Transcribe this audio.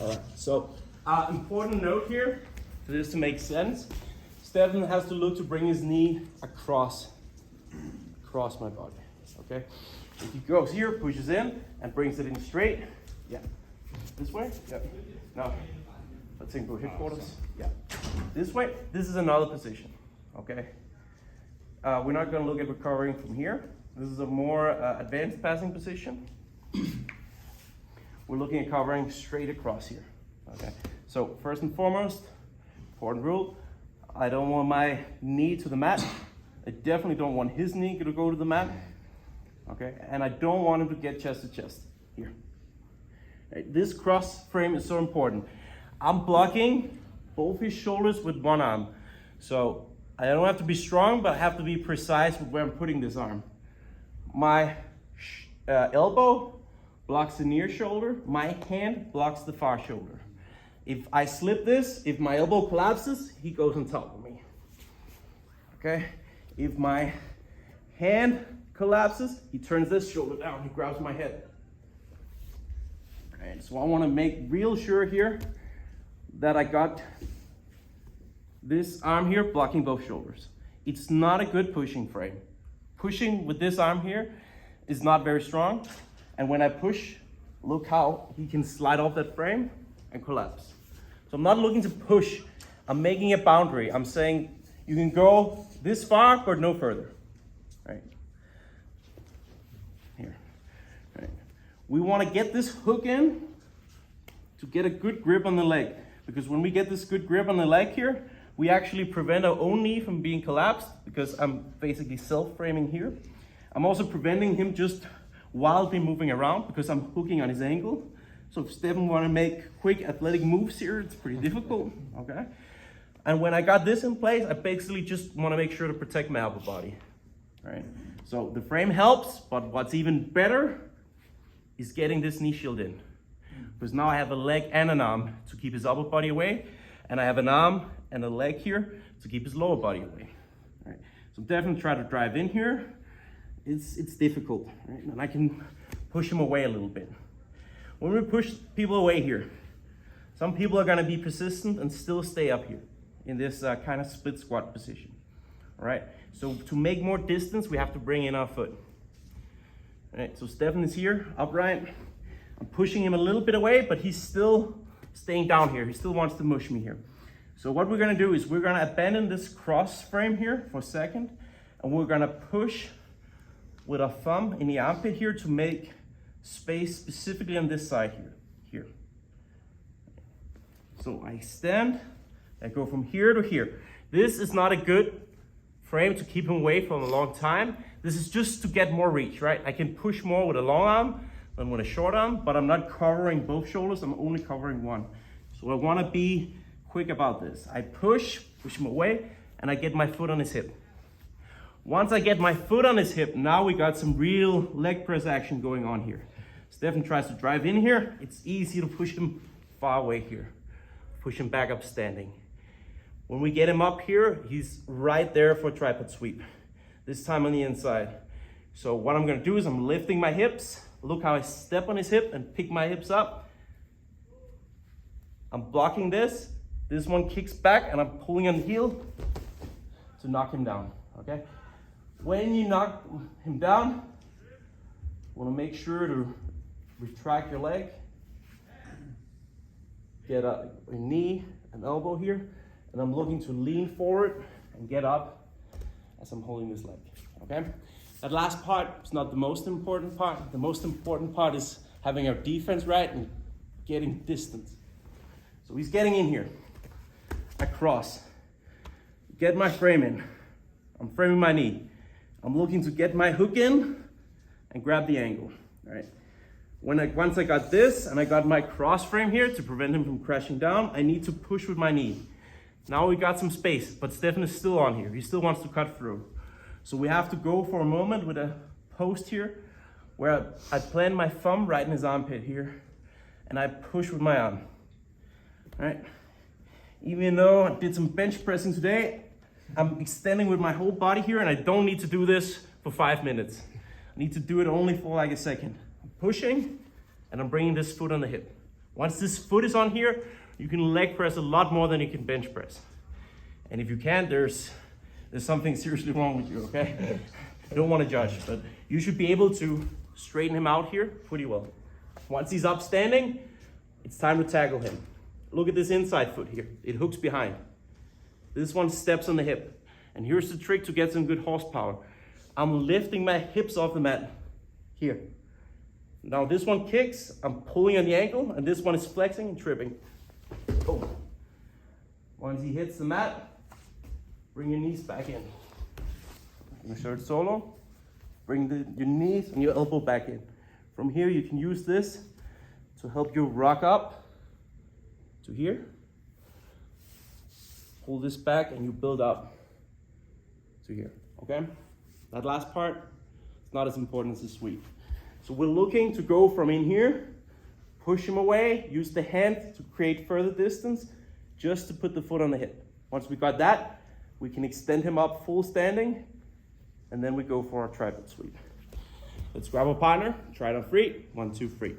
All right, so important note here, for this to make sense, Stefan has to look to bring his knee across my body, okay? If he goes here, pushes in, and brings it in straight, yeah. This way, yeah. No, let's think go hip quarters, yeah. This way, this is another position, okay? We're not gonna look at recovering from here. This is a more advanced passing position. We're looking at covering straight across here, okay? So first and foremost, important rule, I don't want my knee to the mat. I definitely don't want his knee to go to the mat, okay? And I don't want him to get chest to chest here. Right, this cross frame is so important. I'm blocking both his shoulders with one arm. So I don't have to be strong, but I have to be precise with where I'm putting this arm. My elbow blocks the near shoulder. My hand blocks the far shoulder. If I slip this, if my elbow collapses, he goes on top of me. Okay? If my hand collapses, he turns this shoulder down, he grabs my head. Alright, so I want to make real sure here that I got this arm here blocking both shoulders. It's not a good pushing frame. Pushing with this arm here is not very strong. And when I push, look how he can slide off that frame and collapse. So I'm not looking to push, I'm making a boundary. I'm saying you can go this far, but no further, right? Here, right? We want to get this hook in to get a good grip on the leg, because when we get this good grip on the leg here, we actually prevent our own knee from being collapsed, because I'm basically self-framing here. I'm also preventing him just wildly moving around because I'm hooking on his ankle. So if Stefan want to make quick athletic moves here, it's pretty difficult, okay? And when I got this in place, I basically just want to make sure to protect my upper body, right? So the frame helps, but what's even better is getting this knee shield in. Because now I have a leg and an arm to keep his upper body away, and I have an arm and a leg here to keep his lower body away, right? So definitely try to drive in here. It's difficult, right? And I can push him away a little bit. When we push people away here, some people are gonna be persistent and still stay up here in this kind of split squat position, all right? So to make more distance, we have to bring in our foot. All right, so Stefan is here, upright. I'm pushing him a little bit away, but he's still staying down here. He still wants to mush me here. So what we're gonna do is we're gonna abandon this cross frame here for a second, and we're gonna push with our thumb in the armpit here to make space specifically on this side here. So I stand, I go from here to here. This is not a good frame to keep him away for a long time. This is just to get more reach, right? I can push more with a long arm than with a short arm, but I'm not covering both shoulders, I'm only covering one. So I wanna be quick about this. I push him away, and I get my foot on his hip. Once I get my foot on his hip, now we got some real leg press action going on here. Stefan tries to drive in here. It's easy to push him far away here. Push him back up standing. When we get him up here, he's right there for a tripod sweep. This time on the inside. So what I'm gonna do is I'm lifting my hips. Look how I step on his hip and pick my hips up. I'm blocking this. This one kicks back and I'm pulling on the heel to knock him down, okay? When you knock him down, you wanna make sure to retract your leg, get a knee, an elbow here, and I'm looking to lean forward and get up as I'm holding this leg, okay? That last part is not the most important part. The most important part is having our defense right and getting distance. So he's getting in here, across, get my frame in. I'm framing my knee. I'm looking to get my hook in and grab the angle, all right? Once I got this and I got my cross frame here to prevent him from crashing down, I need to push with my knee. Now we got some space, but Stefan is still on here. He still wants to cut through. So we have to go for a moment with a post here where I plant my thumb right in his armpit here and I push with my arm, all right? Even though I did some bench pressing today, I'm extending with my whole body here, and I don't need to do this for 5 minutes. I need to do it only for like a second. I'm pushing and I'm bringing this foot on the hip. Once this foot is on here, you can leg press a lot more than you can bench press. And if you can't, there's something seriously wrong with you, okay? I don't want to judge, but you should be able to straighten him out here pretty well. Once he's up standing, it's time to tackle him. Look at this inside foot here. It hooks behind. This one steps on the hip. And here's the trick to get some good horsepower. I'm lifting my hips off the mat here. Now this one kicks, I'm pulling on the ankle, and this one is flexing and tripping. Oh. Once he hits the mat, bring your knees back in. Insert solo, bring your knees and your elbow back in. From here you can use this to help you rock up to here. Pull this back and you build up to here, okay? That last part is not as important as the sweep. So we're looking to go from in here, push him away, use the hand to create further distance, just to put the foot on the hip. Once we got that, we can extend him up full standing, and then we go for our tripod sweep. Let's grab a partner, try it on 3, 1, 2, 3.